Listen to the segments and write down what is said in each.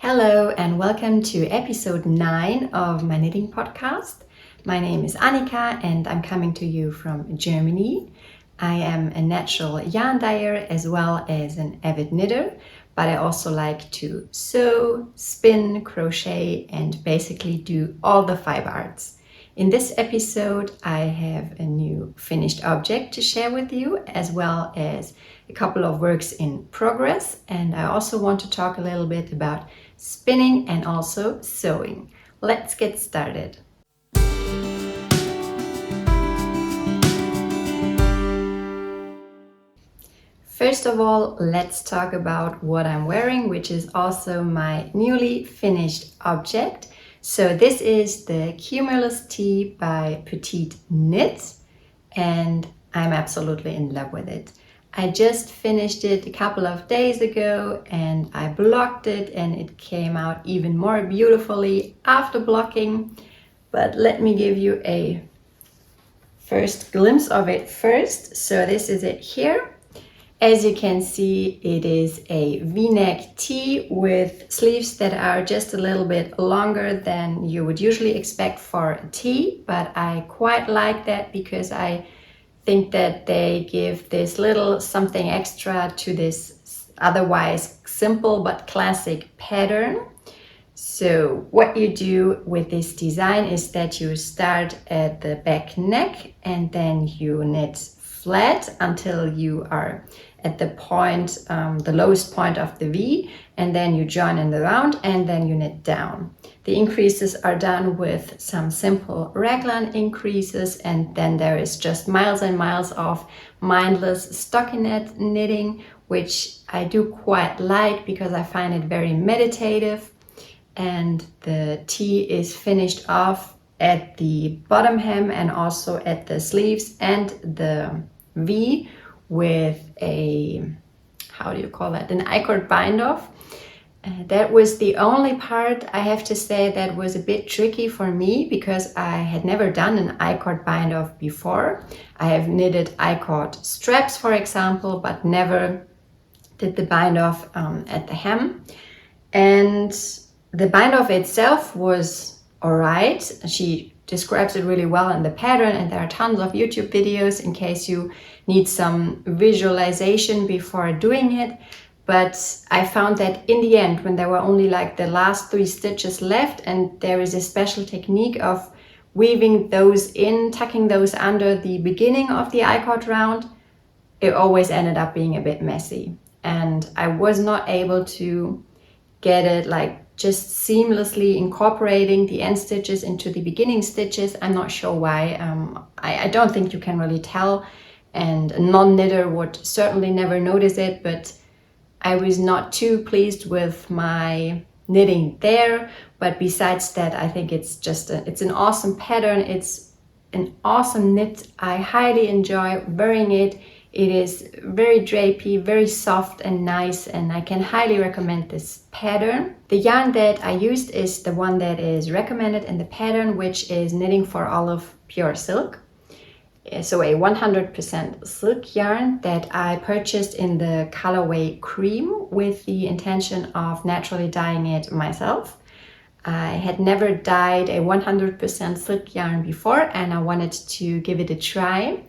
Hello and welcome to episode 9 of my knitting podcast. My name is Annika and I'm coming to you from Germany. I am a natural yarn dyer as well as an avid knitter, but I also like to sew, spin, crochet and basically do all the fiber arts. In this episode, I have a new finished object to share with you, as well as a couple of works in progress. And I also want to talk a little bit about spinning and also sewing. Let's get started. First of all, let's talk about what I'm wearing, which is also my newly finished object. So this is the Cumulus Tee by Petite Knits, and I'm absolutely in love with it. I just finished it a couple of days ago and I blocked it and it came out even more beautifully after blocking. But let me give you a first glimpse of it first. So this is it here. As you can see, it is a V-neck tee with sleeves that are just a little bit longer than you would usually expect for a tee, but I quite like that because I think that they give this little something extra to this otherwise simple but classic pattern. So what you do with this design is that you start at the back neck and then you knit flat until you are at the point, the lowest point of the V, and then you join in the round and then you knit down. The increases are done with some simple raglan increases, and then there is just miles and miles of mindless stockinette knitting, which I do quite like because I find it very meditative. And the tee is finished off at the bottom hem and also at the sleeves and the V with a, how do you call that, an I-cord bind off. That was the only part, I have to say, that was a bit tricky for me because I had never done an I-cord bind off before. I have knitted I-cord straps, for example, but never did the bind off at the hem. And the bind off itself was alright. She describes it really well in the pattern, and there are tons of YouTube videos in case you need some visualization before doing it. But I found that in the end, when there were only like the last 3 stitches left, and there is a special technique of weaving those in, tucking those under the beginning of the I-cord round, it always ended up being a bit messy. And I was not able to get it like just seamlessly incorporating the end stitches into the beginning stitches. I'm not sure why. I don't think you can really tell, and a non-knitter would certainly never notice it, but I was not too pleased with my knitting there. But besides that, I think it's just it's an awesome pattern. It's an awesome knit. I highly enjoy wearing it. It is very drapey, very soft and nice, and I can highly recommend this pattern. The yarn that I used is the one that is recommended in the pattern, which is Knitting for Olive Pure Silk. So a 100% silk yarn that I purchased in the colorway cream with the intention of naturally dyeing it myself. I had never dyed a 100% silk yarn before and I wanted to give it a try.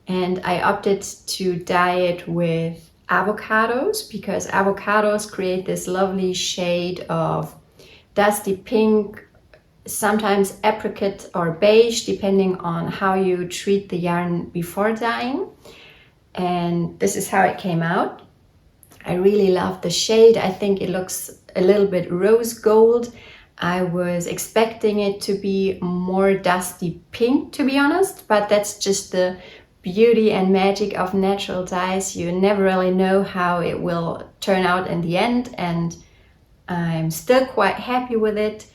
And I opted to dye it with avocados because avocados create this lovely shade of dusty pink, sometimes apricot or beige, depending on how you treat the yarn before dyeing. And this is how it came out. I really love the shade. I think it looks a little bit rose gold. I was expecting it to be more dusty pink, to be honest, but that's just the beauty and magic of natural dyes. You never really know how it will turn out in the end, and I'm still quite happy with it.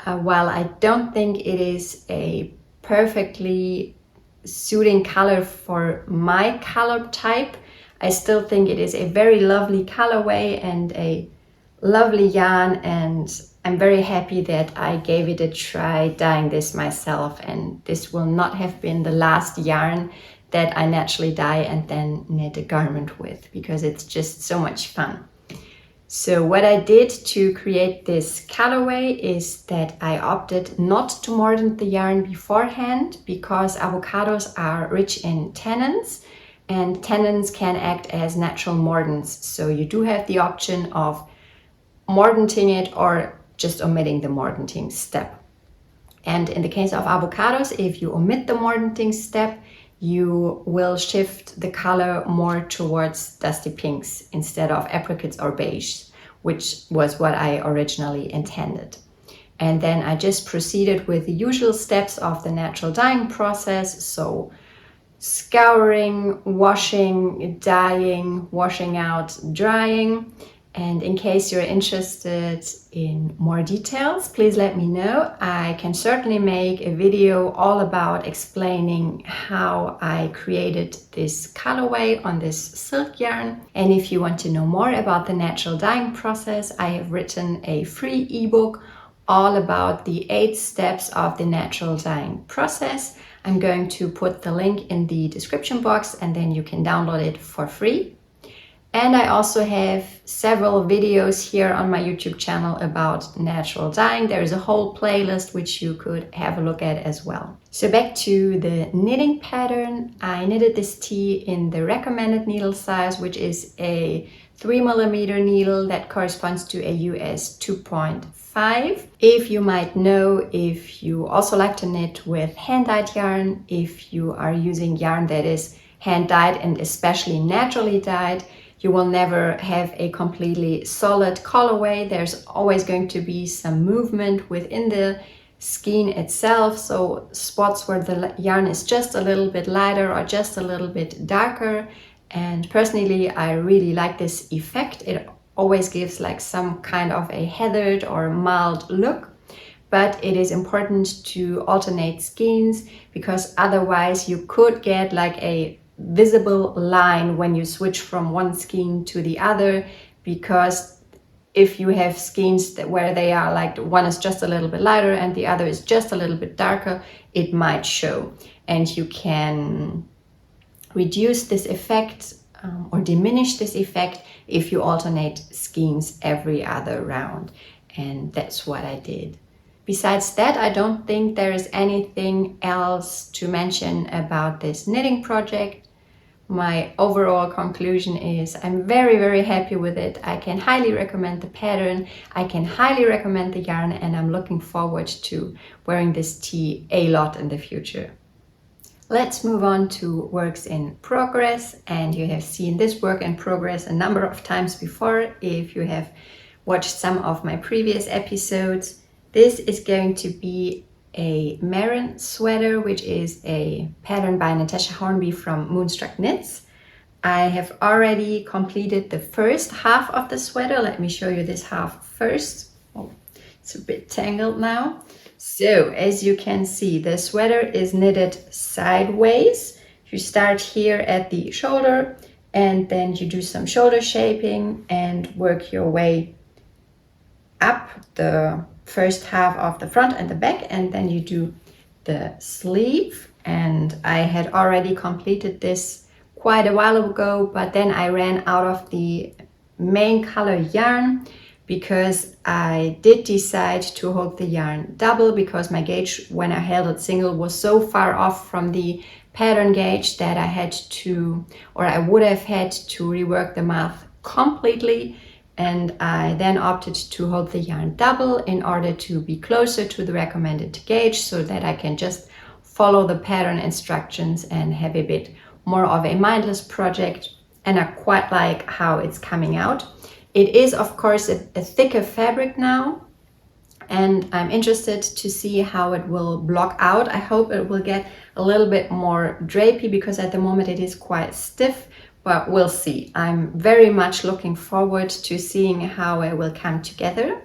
While I don't think it is a perfectly suiting color for my color type, I still think it is a very lovely colorway and a lovely yarn, and I'm very happy that I gave it a try dyeing this myself, and this will not have been the last yarn that I naturally dye and then knit a garment with, because it's just so much fun. So what I did to create this colorway is that I opted not to mordant the yarn beforehand because avocados are rich in tannins and tannins can act as natural mordants. So you do have the option of mordanting it or just omitting the mordanting step. And in the case of avocados, if you omit the mordanting step, you will shift the color more towards dusty pinks instead of apricots or beige, which was what I originally intended. And then I just proceeded with the usual steps of the natural dyeing process. So scouring, washing, dyeing, washing out, drying. And in case you're interested in more details, please let me know. I can certainly make a video all about explaining how I created this colorway on this silk yarn. And if you want to know more about the natural dyeing process, I have written a free ebook all about the 8 steps of the natural dyeing process. I'm going to put the link in the description box and then you can download it for free. And I also have several videos here on my YouTube channel about natural dyeing. There is a whole playlist which you could have a look at as well. So back to the knitting pattern. I knitted this tee in the recommended needle size, which is a 3mm needle that corresponds to a US 2.5. If you might know, if you also like to knit with hand-dyed yarn, if you are using yarn that is hand-dyed and especially naturally dyed, you will never have a completely solid colorway. There's always going to be some movement within the skein itself. So spots where the yarn is just a little bit lighter or just a little bit darker. And personally, I really like this effect. It always gives like some kind of a heathered or mild look. But it is important to alternate skeins because otherwise you could get like a visible line when you switch from one skein to the other, because if you have skeins where they are like one is just a little bit lighter and the other is just a little bit darker, it might show. And you can reduce this effect or diminish this effect if you alternate skeins every other round. And that's what I did. Besides that, I don't think there is anything else to mention about this knitting project. My overall conclusion is I'm very, very happy with it. I can highly recommend the pattern. I can highly recommend the yarn, and I'm looking forward to wearing this tee a lot in the future. Let's move on to works in progress. And you have seen this work in progress a number of times before if you have watched some of my previous episodes. This is going to be a Maeron Sweater, which is a pattern by Natasha Hornby from Moonstruck Knits. I have already completed the first half of the sweater. Let me show you this half first. Oh, it's a bit tangled now. So as you can see, the sweater is knitted sideways. You start here at the shoulder and then you do some shoulder shaping and work your way up the first half of the front and the back, and then you do the sleeve. And I had already completed this quite a while ago, but then I ran out of the main color yarn because I did decide to hold the yarn double because my gauge when I held it single was so far off from the pattern gauge that I had to, or I would have had to rework the math completely. And I then opted to hold the yarn double in order to be closer to the recommended gauge so that I can just follow the pattern instructions and have a bit more of a mindless project. And I quite like how it's coming out. It is, of course, a thicker fabric now, and I'm interested to see how it will block out. I hope it will get a little bit more drapey because at the moment it is quite stiff. But we'll see. I'm very much looking forward to seeing how it will come together.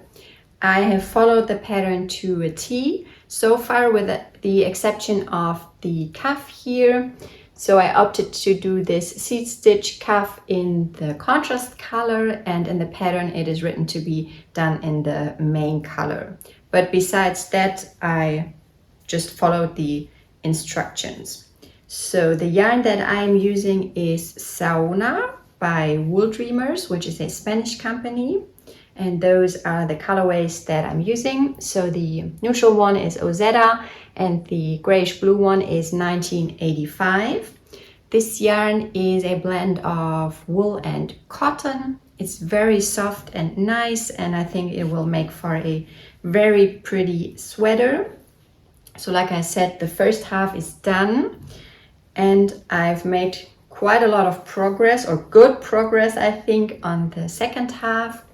I have followed the pattern to a T so far, with the exception of the cuff here. So I opted to do this seed stitch cuff in the contrast color, and in the pattern it is written to be done in the main color. But besides that, I just followed the instructions. So the yarn that I'm using is Saona by Wool Dreamers, which is a Spanish company. and those are the colorways that I'm using. So the neutral one is Ozetta and the grayish blue one is 1985. This yarn is a blend of wool and cotton. It's very soft and nice, and I think it will make for a very pretty sweater. So like I said, the first half is done and I've made quite a lot of progress, or good progress I think, on the second half.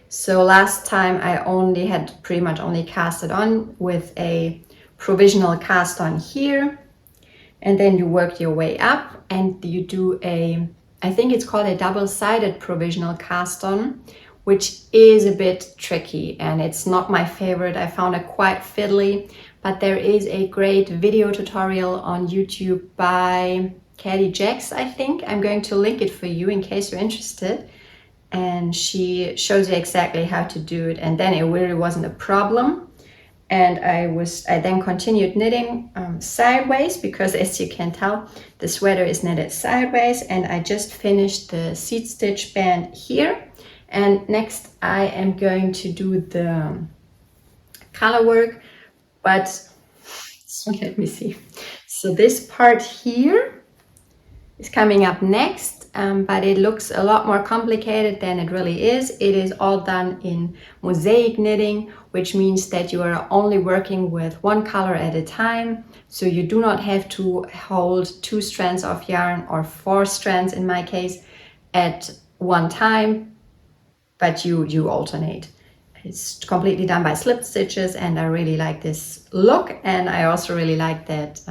So last time I pretty much only cast it on with a provisional cast on here, and then you work your way up and you do I think it's called a double-sided provisional cast on, which is a bit tricky and it's not my favorite. I found it quite fiddly, but there is a great video tutorial on YouTube by Caddy Jax, I think. I'm going to link it for you in case you're interested. And she shows you exactly how to do it, and then it really wasn't a problem. And I then continued knitting sideways, because as you can tell, the sweater is knitted sideways, and I just finished the seat stitch band here. And next I am going to do the color work, but so let me see. So this part here is coming up next, but it looks a lot more complicated than it really is. It is all done in mosaic knitting, which means that you are only working with one color at a time. So you do not have to hold 2 strands of yarn, or 4 strands in my case, at one time, but you alternate. It's completely done by slip stitches, and I really like this look. And I also really like that,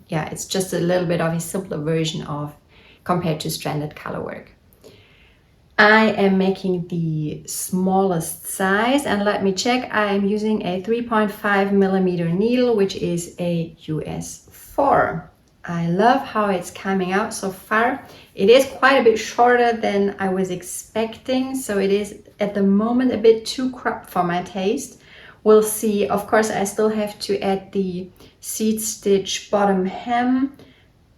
yeah, it's just a little bit of a simpler version of compared to stranded color work. I am making the smallest size, and let me check. I am using a 3.5 millimeter needle, which is a US 4. I love how it's coming out so far. It is quite a bit shorter than I was expecting, so it is at the moment a bit too cropped for my taste. We'll see. Of course, I still have to add the seat stitch bottom hem,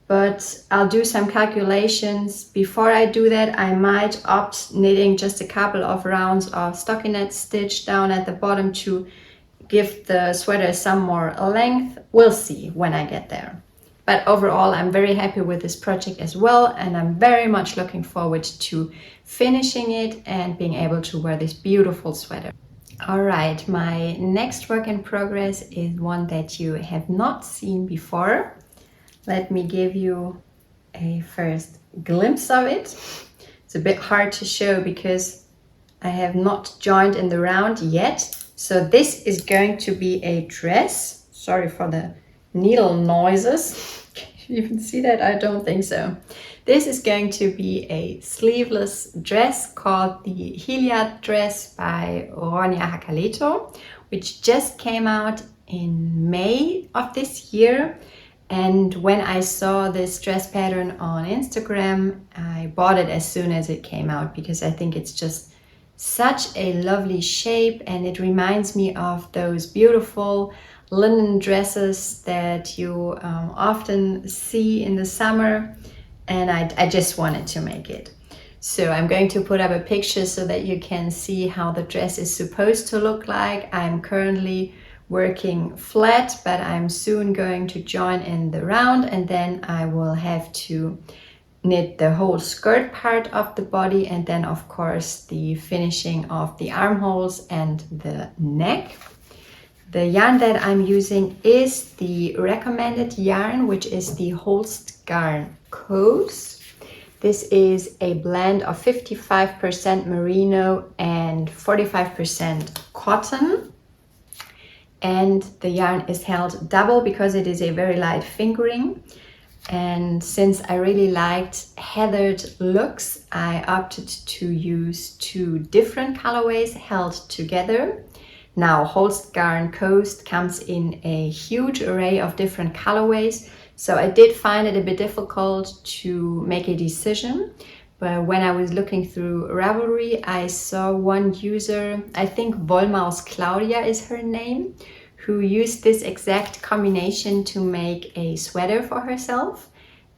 but I'll do some calculations. Before I do that, I might opt knitting just a couple of rounds of stockinette stitch down at the bottom to give the sweater some more length. We'll see when I get there. But overall, I'm very happy with this project as well, and I'm very much looking forward to finishing it and being able to wear this beautiful sweater. All right, my next work in progress is one that you have not seen before. Let me give you a first glimpse of it. It's a bit hard to show because I have not joined in the round yet. So this is going to be a dress. Sorry for the needle noises. Can you even see that? I don't think so. This is going to be a sleeveless dress called the Hilja Dress by Ronja Hakaleto, which just came out in May of this year. And when I saw this dress pattern on Instagram, I bought it as soon as it came out, because I think it's just such a lovely shape, and it reminds me of those beautiful linen dresses that you often see in the summer, and I just wanted to make it. So I'm going to put up a picture so that you can see how the dress is supposed to look like. I'm currently working flat, but I'm soon going to join in the round, and then I will have to knit the whole skirt part of the body, and then of course the finishing of the armholes and the neck. The yarn that I'm using is the recommended yarn, which is the Holst Garn Coast. This is a blend of 55% merino and 45% cotton. And the yarn is held double because it is a very light fingering. And since I really liked heathered looks, I opted to use 2 different colorways held together. Now, Holst Garn Coast comes in a huge array of different colorways, so I did find it a bit difficult to make a decision. But when I was looking through Ravelry, I saw one user, I think Wollmaus Claudia is her name, who used this exact combination to make a sweater for herself.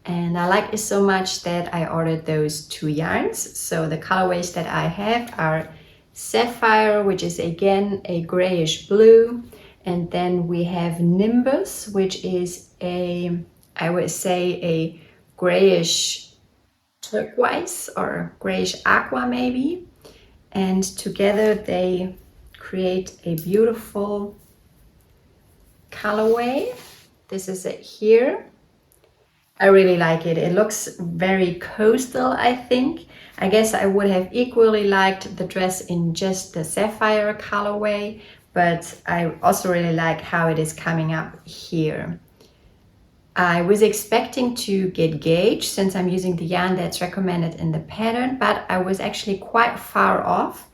And I liked it so much that I ordered those 2 yarns. So the colorways that I have are Sapphire, which is again a grayish blue. And then we have Nimbus, which is I would say a grayish turquoise or grayish aqua maybe. And together they create a beautiful colorway. This is it here. I really like it. It looks very coastal, I think. I guess I would have equally liked the dress in just the sapphire colorway, but I also really like how it is coming up here. I was expecting to get gauge since I'm using the yarn that's recommended in the pattern, but I was actually quite far off.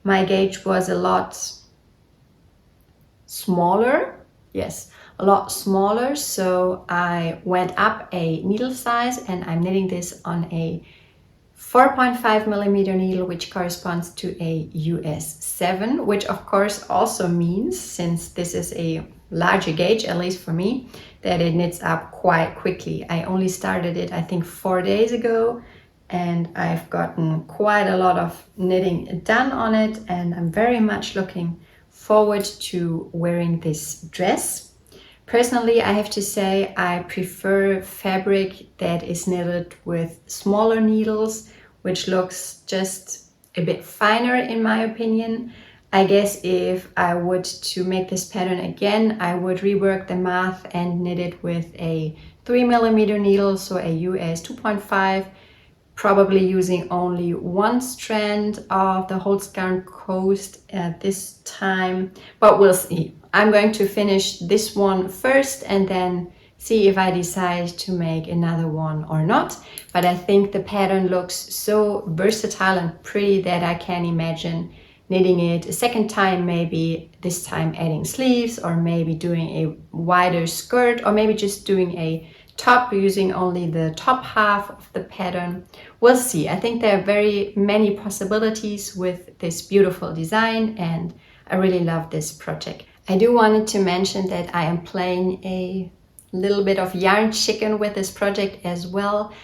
My gauge was a lot smaller. Yes, a lot smaller. So I went up a needle size and I'm knitting this on a 4.5 millimeter needle, which corresponds to a US 7, which of course also means, since this is a larger gauge, at least for me, that it knits up quite quickly. I only started it, I think, 4 days ago, and I've gotten quite a lot of knitting done on it, and I'm very much looking forward to wearing this dress. Personally, I have to say I prefer fabric that is knitted with smaller needles, which looks just a bit finer in my opinion. I guess if I would to make this pattern again, I would rework the math and knit it with a 3 millimeter needle, so a US 2.5, probably using only one strand of the Holzgarn Coast at this time, but we'll see. I'm going to finish this one first and then see if I decide to make another one or not. But I think the pattern looks so versatile and pretty that I can imagine knitting it a second time, maybe this time adding sleeves, or maybe doing a wider skirt, or maybe just doing a top using only the top half of the pattern. We'll see. I think there are very many possibilities with this beautiful design, and I really love this project. I do wanted to mention that I am playing a little bit of yarn chicken with this project as well.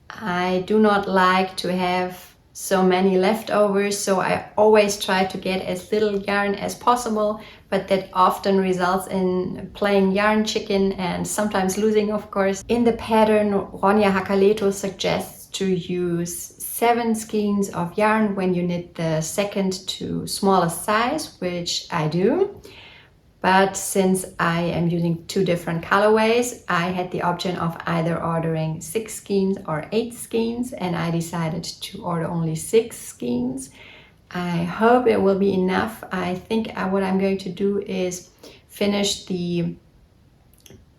I do not like to have so many leftovers, so I always try to get as little yarn as possible, but that often results in playing yarn chicken and sometimes losing, of course. In the pattern, Ronja Hakaleto suggests to use 7 skeins of yarn when you knit the second to smallest size, which I do. But since I am using 2 different colorways, I had the option of either ordering 6 skeins or 8 skeins, and I decided to order only 6 skeins. I hope it will be enough. I think what I'm going to do is finish the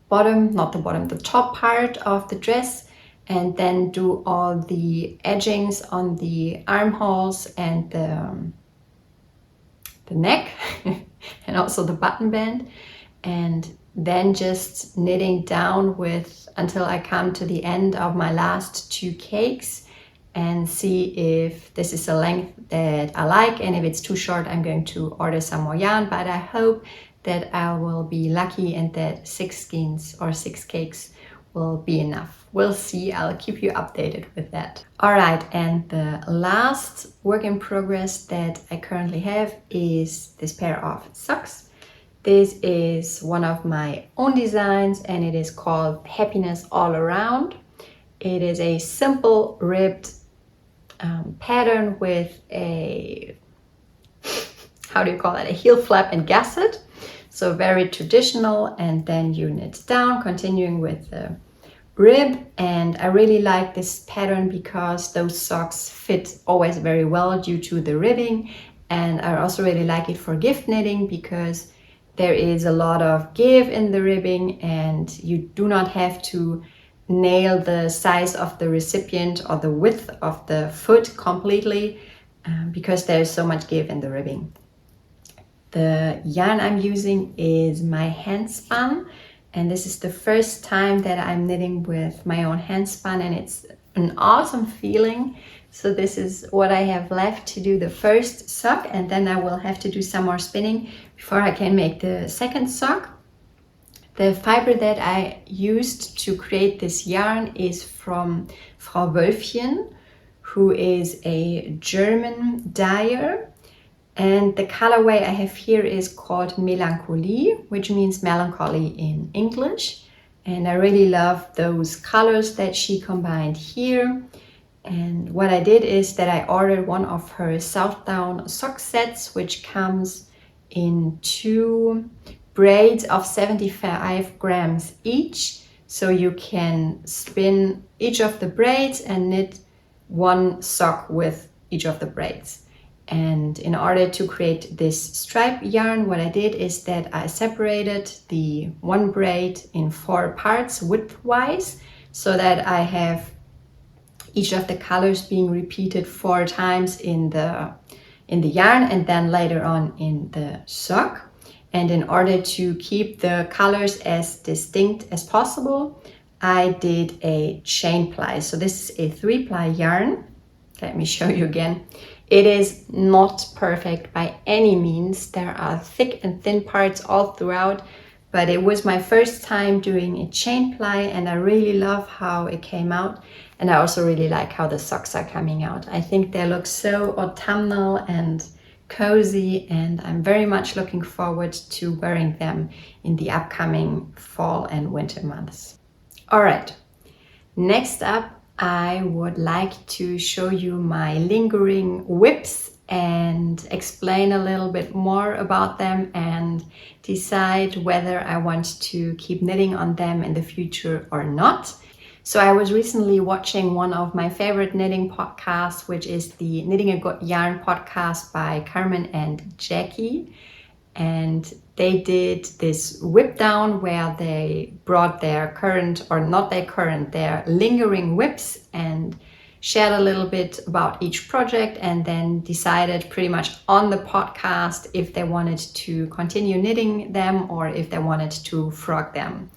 bottom, not the bottom, the top part of the dress, and then do all the edgings on the armholes and the neck and also the button band, and then just knitting down with until I come to the end of my last 2 cakes and see if this is a length that I like, and if it's too short I'm going to order some more yarn, but I hope that I will be lucky and that 6 skeins or 6 cakes will be enough. We'll see. I'll keep you updated with that. All right, and the last work in progress that I currently have is this pair of socks. This is one of my own designs and it is called Happiness All Around. It is a simple ribbed pattern with a, how do you call it, a heel flap and gusset. So very traditional, and then you knit down, continuing with the rib. And I really like this pattern because those socks fit always very well due to the ribbing, and I also really like it for gift knitting because there is a lot of give in the ribbing and you do not have to nail the size of the recipient or the width of the foot completely because there's so much give in the ribbing. The yarn I'm using is my hand spun, and this is the first time that I'm knitting with my own hand spun, and it's an awesome feeling. So this is what I have left to do the first sock, and then I will have to do some more spinning before I can make the second sock. The fiber that I used to create this yarn is from Frau Wölfchen, who is a German dyer. And the colorway I have here is called Melancholie, which means melancholy in English. And I really love those colors that she combined here. And what I did is that I ordered one of her Southdown sock sets, which comes in 2 braids of 75 grams each. So you can spin each of the braids and knit one sock with each of the braids. And in order to create this stripe yarn, what I did is that I separated the one braid in 4 parts widthwise, so that I have each of the colors being repeated 4 times in the yarn and then later on in the sock. And in order to keep the colors as distinct as possible, I did a chain ply. So this is a 3-ply yarn. Let me show you again. It is not perfect by any means. There are thick and thin parts all throughout, but it was my first time doing a chain ply and I really love how it came out. And I also really like how the socks are coming out. I think they look so autumnal and cozy, and I'm very much looking forward to wearing them in the upcoming fall and winter months. All right, next up, I would like to show you my lingering WIPs and explain a little bit more about them and decide whether I want to keep knitting on them in the future or not. So I was recently watching one of my favorite knitting podcasts, which is the Knitting a Good Yarn podcast by Carmen and Jackie. And they did this whip down where they brought their their lingering WIPs and shared a little bit about each project, and then decided pretty much on the podcast if they wanted to continue knitting them or if they wanted to frog them.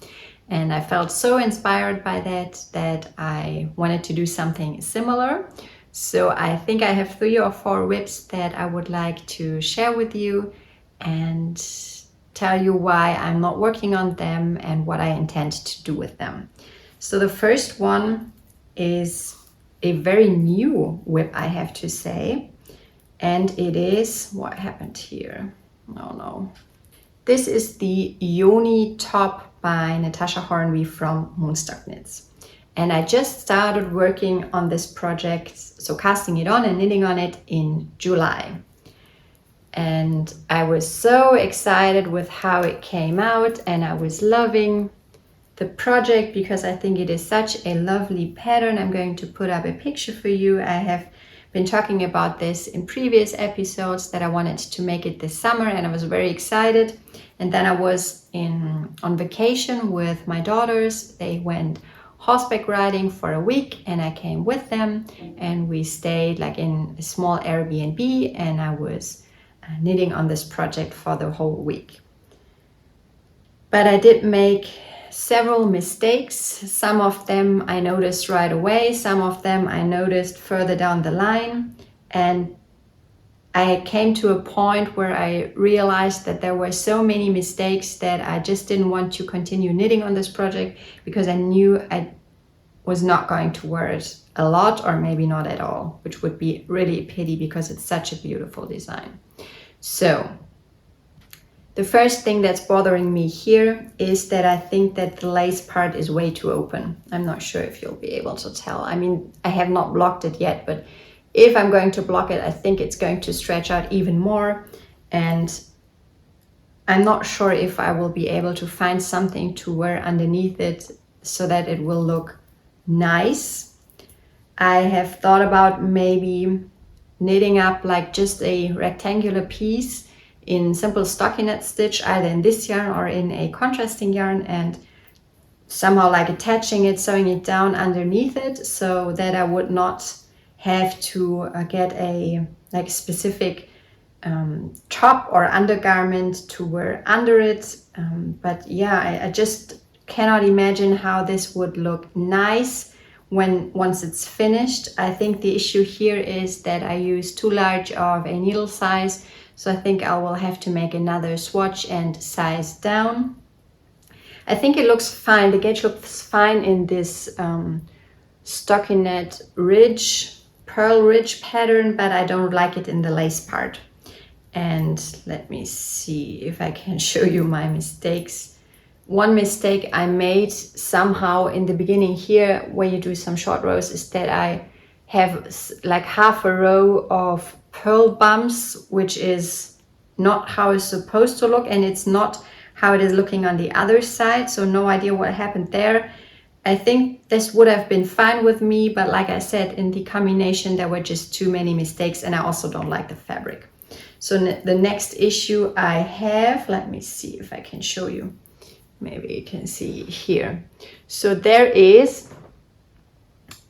And I felt so inspired by that I wanted to do something similar. So I think I have 3 or 4 WIPs that I would like to share with you and tell you why I'm not working on them and what I intend to do with them. So the first one is a very new WIP, I have to say. And it is, what happened here? Oh no. This is the Joni top by Natasha Hornby from Moonstruck Knits. And I just started working on this project, so casting it on and knitting on it in July. And I was so excited with how it came out, and I was loving the project because I think it is such a lovely pattern. I'm going to put up a picture for you. I have been talking about this in previous episodes that I wanted to make it this summer, and I was very excited. And then I was on vacation with my daughters. They went horseback riding for a week and I came with them, and we stayed like in a small Airbnb, and I was knitting on this project for the whole week. But I did make several mistakes. Some of them I noticed right away, some of them I noticed further down the line, and I came to a point where I realized that there were so many mistakes that I just didn't want to continue knitting on this project, because I knew I was not going to wear it a lot, or maybe not at all, which would be really a pity because it's such a beautiful design. So the first thing that's bothering me here is that I think that the lace part is way too open. I'm not sure if you'll be able to tell. I mean, I have not blocked it yet, but if I'm going to block it, I think it's going to stretch out even more. And I'm not sure if I will be able to find something to wear underneath it so that it will look nice. I have thought about maybe knitting up like just a rectangular piece in simple stockinette stitch, either in this yarn or in a contrasting yarn, and somehow like attaching it, sewing it down underneath it, so that I would not have to get a like specific top or undergarment to wear under it. But yeah, I just cannot imagine how this would look nice once it's finished. I think the issue here is that I use too large of a needle size, so I think I will have to make another swatch and size down. I think it looks fine. The gauge looks fine in this stockinette ridge, pearl ridge pattern, but I don't like it in the lace part. And let me see if I can show you my mistakes. One mistake I made somehow in the beginning here, where you do some short rows, is that I have like half a row of pearl bumps, which is not how it's supposed to look, and it's not how it is looking on the other side. So no idea what happened there. I think this would have been fine with me, but like I said, in the combination there were just too many mistakes, and I also don't like the fabric. So the next issue I have, let me see if I can show you. Maybe you can see here. So there is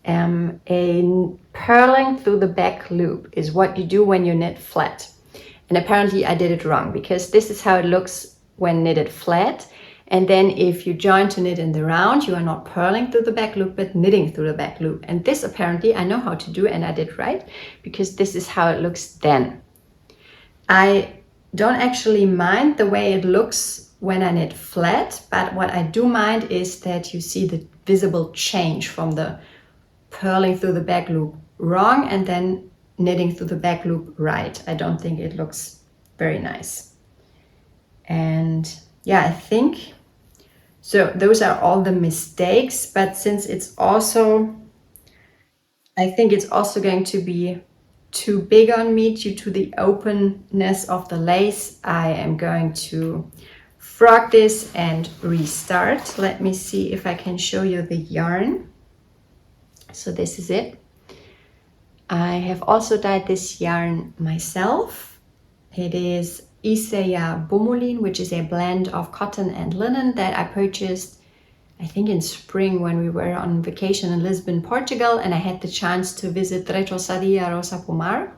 a purling through the back loop is what you do when you knit flat. And apparently I did it wrong, because this is how it looks when knitted flat. And then if you join to knit in the round, you are not purling through the back loop, but knitting through the back loop. And this apparently I know how to do, and I did right, because this is how it looks then. I don't actually mind the way it looks when I knit flat, but what I do mind is that you see the visible change from the purling through the back loop wrong and then knitting through the back loop right. I don't think it looks very nice. And yeah, I think so. Those are all the mistakes, but since it's also, I think it's also going to be too big on me due to the openness of the lace, I am going to frog this and restart. Let me see if I can show you the yarn. So this is it. I have also dyed this yarn myself. It is Iseya Bomulin, which is a blend of cotton and linen that I purchased, I think in spring when we were on vacation in Lisbon, Portugal, and I had the chance to visit Retrosaria Rosa Pomar.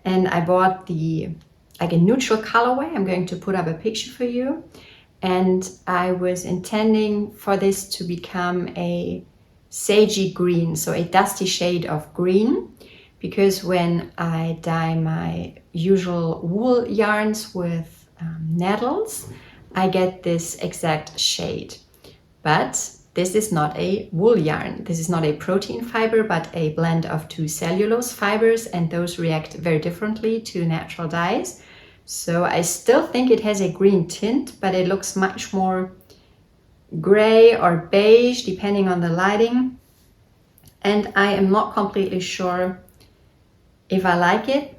And I bought like a neutral colorway. I'm going to put up a picture for you. And I was intending for this to become a sagey green, so a dusty shade of green, because when I dye my usual wool yarns with nettles, I get this exact shade. But this is not a wool yarn. This is not a protein fiber, but a blend of two cellulose fibers, and those react very differently to natural dyes. So I still think it has a green tint, but it looks much more gray or beige depending on the lighting. And I am not completely sure if I like it.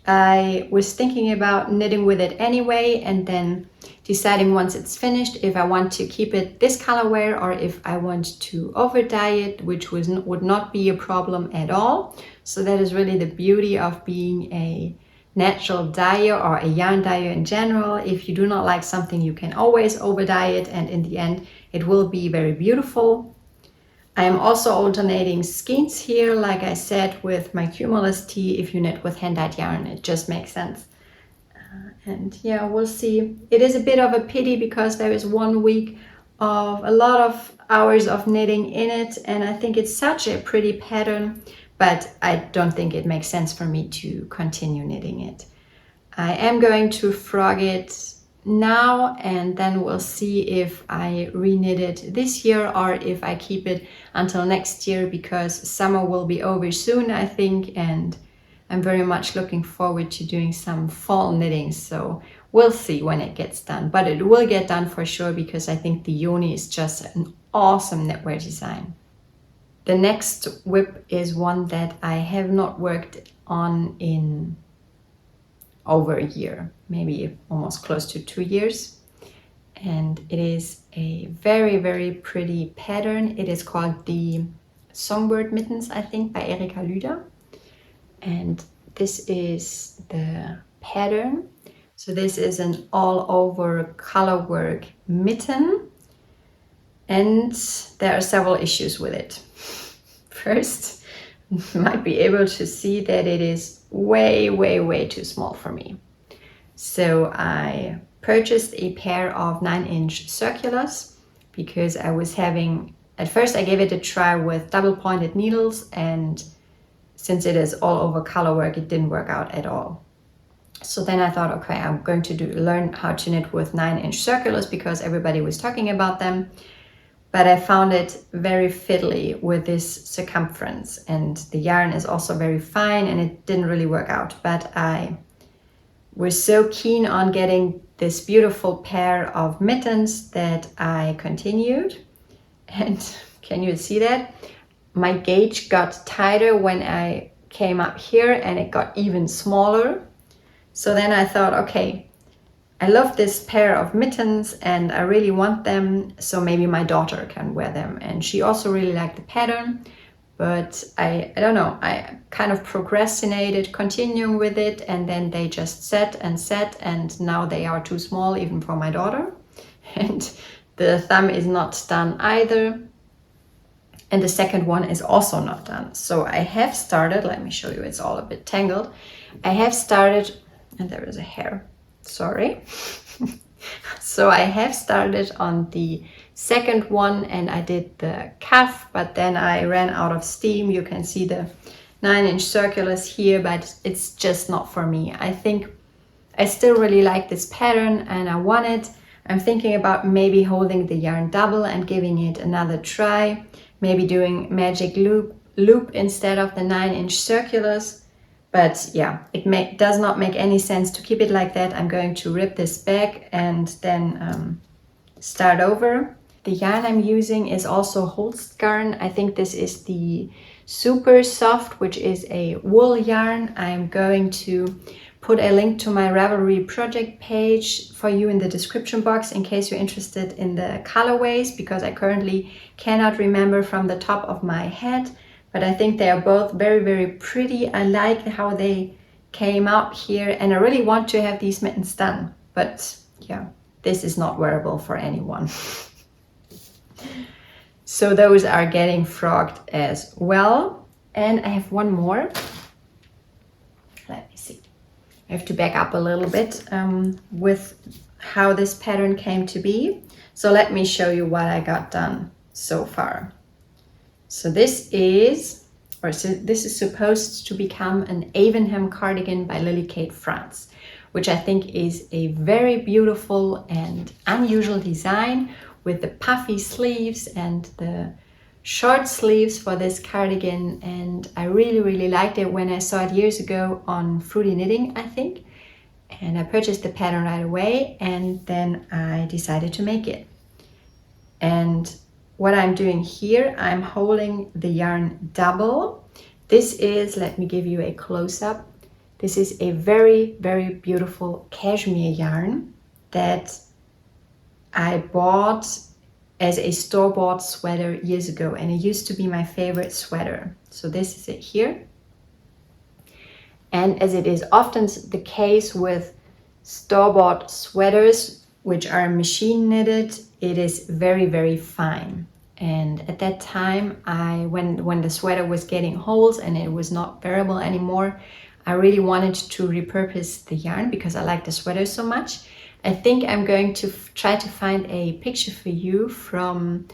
I was thinking about knitting with it anyway, and then deciding once it's finished if I want to keep it this colorway or if I want to over dye it, which would not be a problem at all. So that is really the beauty of being a natural dyer or a yarn dyer in general. If you do not like something, you can always over dye it, and in the end it will be very beautiful. I am also alternating skeins here, like I said, with my Cumulus Tee. If you knit with hand-dyed yarn, it just makes sense. And yeah, we'll see. It is a bit of a pity because there is 1 week of a lot of hours of knitting in it, and I think it's such a pretty pattern, but I don't think it makes sense for me to continue knitting it. I am going to frog it now, and then we'll see if I reknit it this year or if I keep it until next year, because summer will be over soon, I think, and I'm very much looking forward to doing some fall knitting. So we'll see when it gets done, but it will get done for sure, because I think the Joni is just an awesome knitwear design. The next WIP is one that I have not worked on in over a year, maybe almost close to 2 years. And it is a very, very pretty pattern. It is called the Songbird Mittens, I think, by Erika Lüder. And this is the pattern. So this is an all over colorwork mitten. And there are several issues with it. First, you might be able to see that it is way, way, way too small for me. So I purchased a pair of 9-inch circulars because I was having, at first I gave it a try with double pointed needles, and since it is all over colorwork, it didn't work out at all. So then I thought, okay, I'm going to learn how to knit with 9-inch circulars because everybody was talking about them. But I found it very fiddly with this circumference, and the yarn is also very fine, and it didn't really work out. But I was so keen on getting this beautiful pair of mittens that I continued. And can you see that? My gauge got tighter when I came up here and it got even smaller. So then I thought, okay, I love this pair of mittens and I really want them, so maybe my daughter can wear them. And she also really liked the pattern, but I don't know, I kind of procrastinated continuing with it, and then they just set, and now they are too small even for my daughter. And the thumb is not done either. And the second one is also not done. So I have started, let me show you, it's all a bit tangled. I have started, and there is a hair, sorry. So I have started on the second one and I did the cuff, but then I ran out of steam. You can see the 9-inch circulars here, but it's just not for me. I think I still really like this pattern and I want it. I'm thinking about maybe holding the yarn double and giving it another try. Maybe doing magic loop instead of the 9-inch circulars. But yeah, it does not make any sense to keep it like that. I'm going to rip this back and then start over. The yarn I'm using is also Holst yarn. I think this is the Super Soft, which is a wool yarn. I'm going to put a link to my Ravelry project page for you in the description box in case you're interested in the colorways, because I currently cannot remember from the top of my head. But I think they are both very, very pretty. I like how they came out here and I really want to have these mittens done. But yeah, this is not wearable for anyone. So those are getting frogged as well. And I have one more. Let me see. I have to back up a little bit with how this pattern came to be. So let me show you what I got done so far. So this is supposed to become an Avenham Cardigan by Lily Kate France, which I think is a very beautiful and unusual design with the puffy sleeves and the short sleeves for this cardigan. And I really, really liked it when I saw it years ago on Fruity Knitting, I think. And I purchased the pattern right away and then I decided to make it. And what I'm doing here, I'm holding the yarn double. This is, let me give you a close-up. This is a very, very beautiful cashmere yarn that I bought as a store-bought sweater years ago, and it used to be my favorite sweater. So this is it here. And as it is often the case with store-bought sweaters, which are machine knitted, it is very, very fine. And at that time, when the sweater was getting holes and it was not wearable anymore, I really wanted to repurpose the yarn because I like the sweater so much. I think I'm going to try to find a picture for you from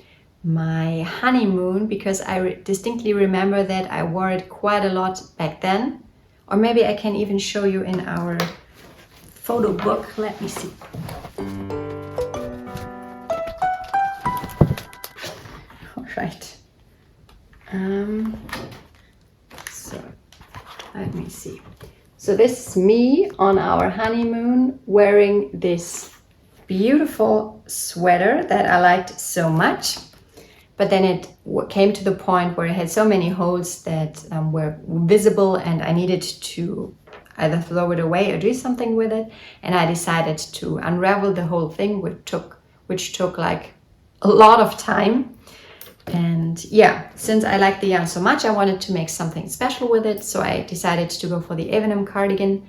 my honeymoon, because I distinctly remember that I wore it quite a lot back then. Or maybe I can even show you in our photo book. Let me see. All right. So let me see. So this is me on our honeymoon wearing this beautiful sweater that I liked so much. But then it came to the point where it had so many holes that were visible and I needed to either throw it away or do something with it. And I decided to unravel the whole thing, which took like a lot of time. And yeah, since I liked the yarn so much, I wanted to make something special with it. So I decided to go for the Avenham Cardigan.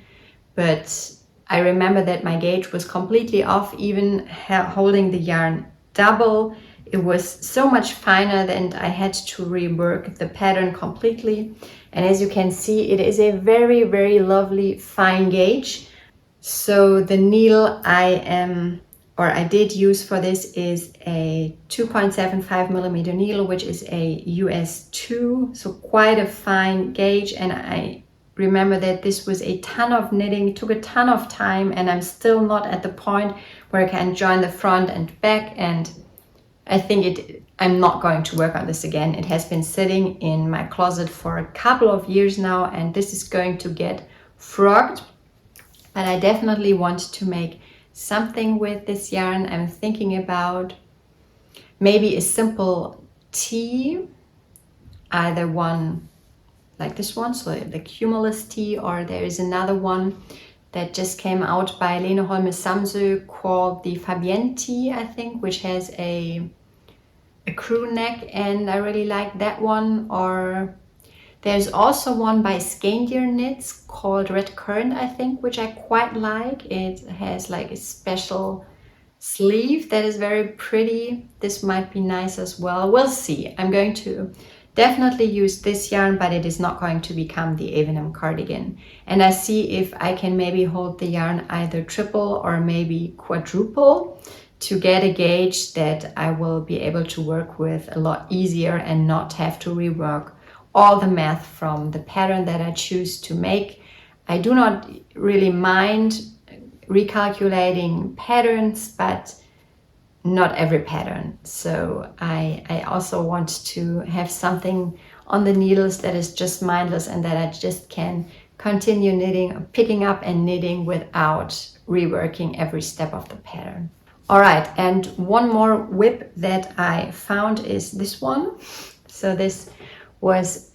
But I remember that my gauge was completely off, even holding the yarn double. It was so much finer that I had to rework the pattern completely. And as you can see, it is a very, very lovely fine gauge. So the needle I did use for this is a 2.75 millimeter needle, which is a US 2, so quite a fine gauge. And I remember that this was a ton of knitting, it took a ton of time, and I'm still not at the point where I can join the front and back. And I think I'm not going to work on this again. It has been sitting in my closet for a couple of years now, and this is going to get frogged. But I definitely want to make something with this yarn. I'm thinking about maybe a simple tee, either one like this one, so the Cumulus Tee, or there is another one that just came out by Lene Holme Samsø called the Fabienne Tee, I think, which has a crew neck, and I really like that one. Or there's also one by Skandir Knits called Red Currant, I think, which I quite like. It has like a special sleeve that is very pretty. This might be nice as well. We'll see. I'm going to definitely use this yarn, but it is not going to become the Avenham Cardigan. And I see if I can maybe hold the yarn either triple or maybe quadruple to get a gauge that I will be able to work with a lot easier and not have to rework all the math from the pattern that I choose to make. I do not really mind recalculating patterns, but not every pattern. So I also want to have something on the needles that is just mindless and that I just can continue knitting, picking up and knitting without reworking every step of the pattern. All right, and one more WIP that I found is this one. So this was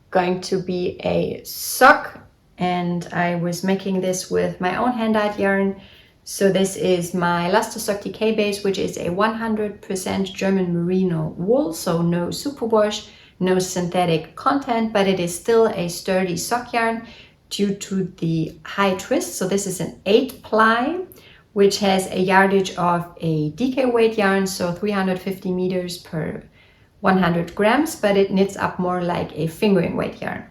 going to be a sock, and I was making this with my own hand-dyed yarn. So this is my Luster Sock DK base, which is a 100% German merino wool, so no superwash, no synthetic content, but it is still a sturdy sock yarn due to the high twist. So this is an 8-ply, which has a yardage of a DK weight yarn, so 350 meters per 100 grams, but it knits up more like a fingering weight yarn.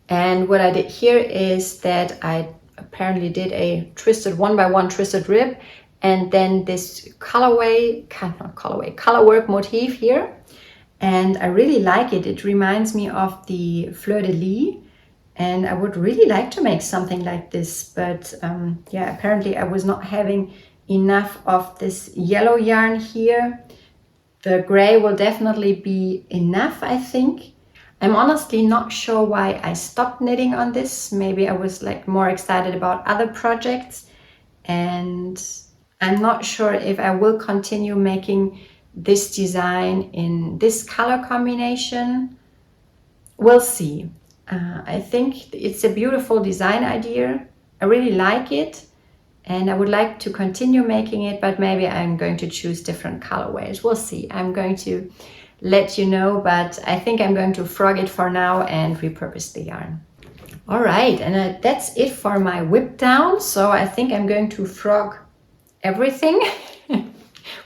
And what I did here is that I apparently did a twisted 1x1 twisted rib, and then this colorwork motif here, and I really like it. It reminds me of the fleur-de-lis, and I would really like to make something like this, but yeah, apparently I was not having enough of this yellow yarn here. The gray will definitely be enough, I think. I'm honestly not sure why I stopped knitting on this. Maybe I was like more excited about other projects, and I'm not sure if I will continue making this design in this color combination. We'll see. I think it's a beautiful design idea. I really like it, and I would like to continue making it, but maybe I'm going to choose different colorways. We'll see. I'm going to let you know, but I think I'm going to frog it for now and repurpose the yarn. All right, and that's it for my whip down. So I think I'm going to frog everything,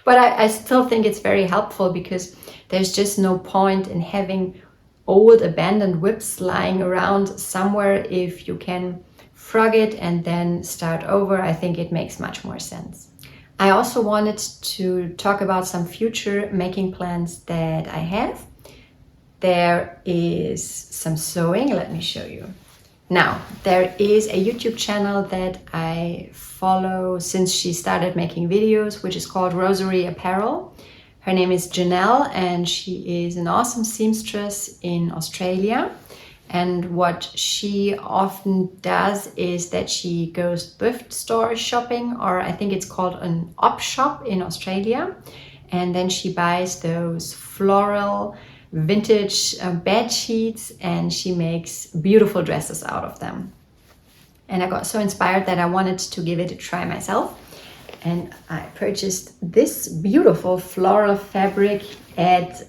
but I still think it's very helpful because there's just no point in having old abandoned whips lying around somewhere. If you can frog it and then start over, I think it makes much more sense. I also wanted to talk about some future making plans that I have. There is some sewing. Let me show you. Now, there is a YouTube channel that I follow since she started making videos, which is called Rosemary Apparel. Her name is Janelle, and she is an awesome seamstress in Australia. And what she often does is that she goes thrift store shopping, or I think it's called an op shop in Australia. And then she buys those floral vintage bed sheets, and she makes beautiful dresses out of them. And I got so inspired that I wanted to give it a try myself. And I purchased this beautiful floral fabric at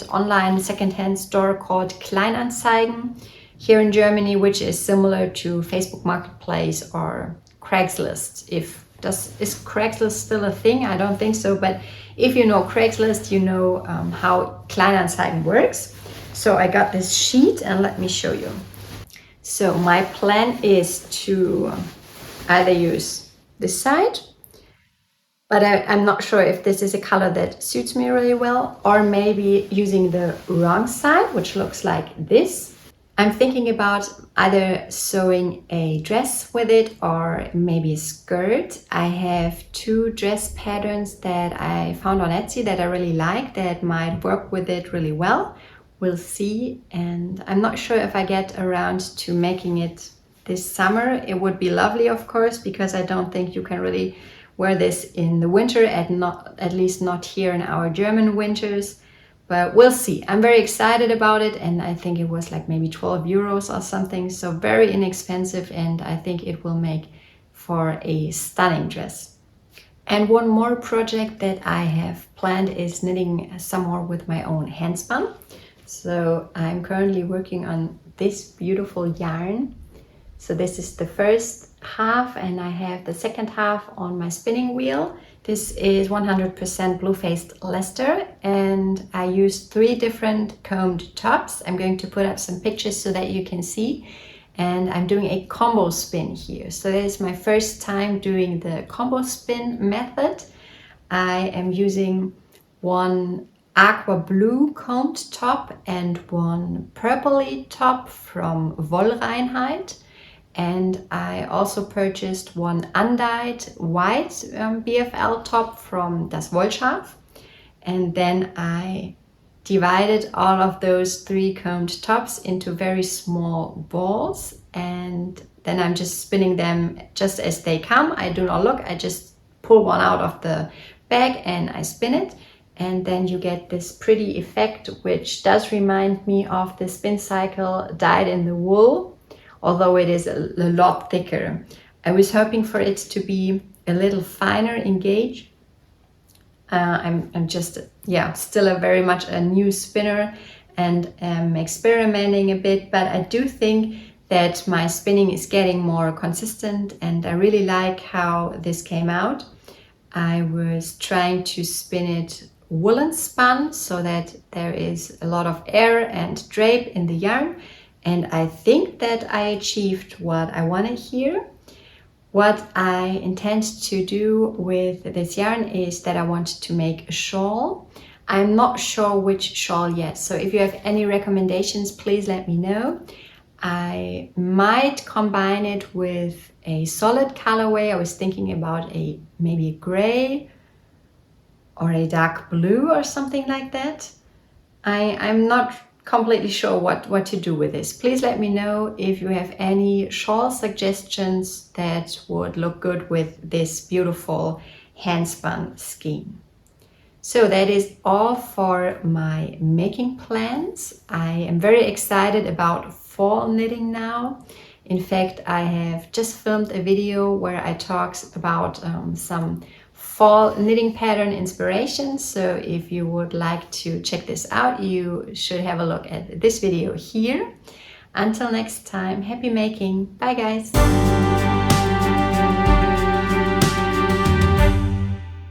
online secondhand store called Kleinanzeigen here in Germany, which is similar to Facebook Marketplace or Craigslist. Is Craigslist still a thing? I don't think so, but if you know Craigslist, you know how Kleinanzeigen works. So I got this sheet, and let me show you. So my plan is to either use this side, but I'm not sure if this is a color that suits me really well, or maybe using the wrong side, which looks like this. I'm thinking about either sewing a dress with it or maybe a skirt. I have 2 dress patterns that I found on Etsy that I really like, that might work with it really well, we'll see. And I'm not sure if I get around to making it this summer. It would be lovely, of course, because I don't think you can really wear this in the winter, at least not here in our German winters. But we'll see. I'm very excited about it, and I think it was like maybe 12 euros or something, so very inexpensive, and I think it will make for a stunning dress. And one more project that I have planned is knitting some more with my own handspun. So I'm currently working on this beautiful yarn. So this is the first half, and I have the second half on my spinning wheel. This is 100% blue-faced Leicester, and I used 3 different combed tops. I'm going to put up some pictures so that you can see. And I'm doing a combo spin here. So that is my first time doing the combo spin method. I am using one aqua blue combed top and one purpley top from Wollreinheit. And I also purchased one undyed white BFL top from Das Wollschaf. And then I divided all of those 3 combed tops into very small balls. And then I'm just spinning them just as they come. I do not look, I just pull one out of the bag and I spin it. And then you get this pretty effect, which does remind me of the spin cycle dyed in the wool, although it is a lot thicker. I was hoping for it to be a little finer in gauge. I'm just, still very much a new spinner and am experimenting a bit, but I do think that my spinning is getting more consistent, and I really like how this came out. I was trying to spin it woolen spun so that there is a lot of air and drape in the yarn. And I think that I achieved what I wanted here. What I intend to do with this yarn is that I want to make a shawl. I'm not sure which shawl yet, so if you have any recommendations, please let me know. I might combine it with a solid colorway. I was thinking about maybe a gray or a dark blue or something like that. I'm not completely sure what to do with this. Please let me know if you have any shawl suggestions that would look good with this beautiful handspun scheme. So that is all for my making plans. I am very excited about fall knitting now. In fact, I have just filmed a video where I talk about some fall knitting pattern inspiration. So if you would like to check this out, you should have a look at this video here. Until next time, happy making. Bye guys.